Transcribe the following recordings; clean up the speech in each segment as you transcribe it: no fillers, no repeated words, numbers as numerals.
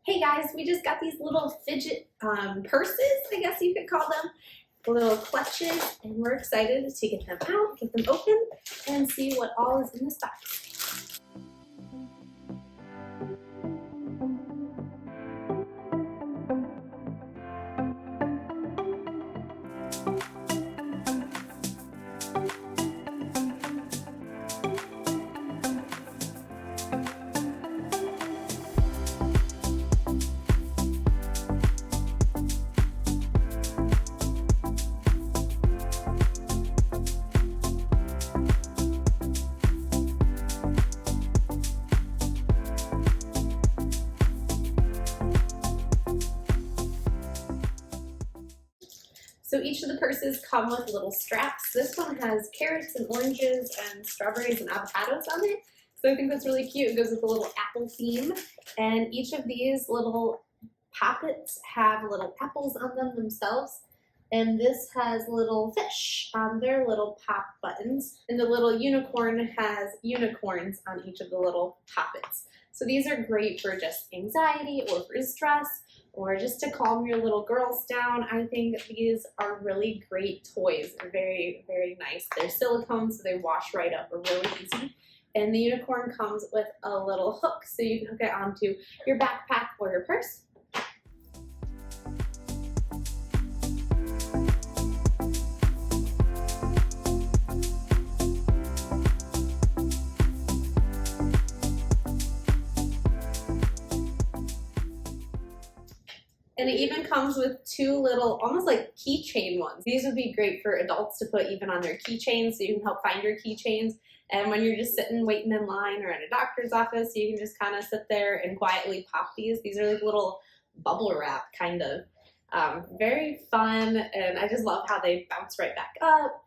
Hey guys, we just got these little fidget purses, I guess you could call them, little clutches, and we're excited to get them out, get them open, and see what all is in this box. So each of the purses come with little straps. This one has carrots and oranges and strawberries and avocados on it. So I think that's really cute. It goes with a little apple theme. And each of these little poppets have little apples on them themselves. And this has little fish on their little pop buttons. And the little unicorn has unicorns on each of the little poppets. So these are great for just anxiety or for stress or just to calm your little girls down. I think these are really great toys. They're very, very nice. They're silicone, so they wash right up really easy. And the unicorn comes with a little hook, so you can hook it onto your backpack or your purse. And it even comes with two little, almost like keychain ones. These would be great for adults to put even on their keychains, so you can help find your keychains. And when you're just sitting waiting in line or in a doctor's office, you can just kind of sit there and quietly pop these. These are like little bubble wrap, kind of. Very fun, and I just love how they bounce right back up.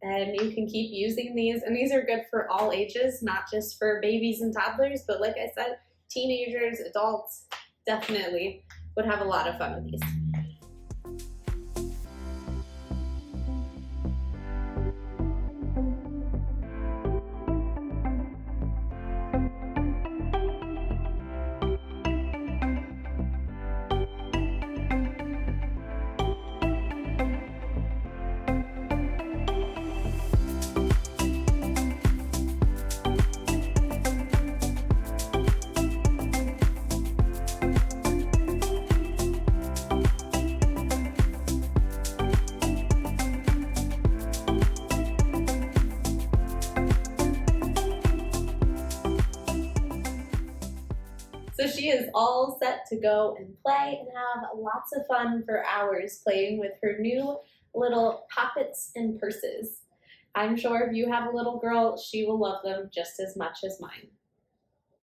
And you can keep using these. And these are good for all ages, not just for babies and toddlers, but like I said, teenagers, adults, definitely would have a lot of fun with these. So she is all set to go and play and have lots of fun for hours playing with her new little poppets and purses. I'm sure if you have a little girl, she will love them just as much as mine.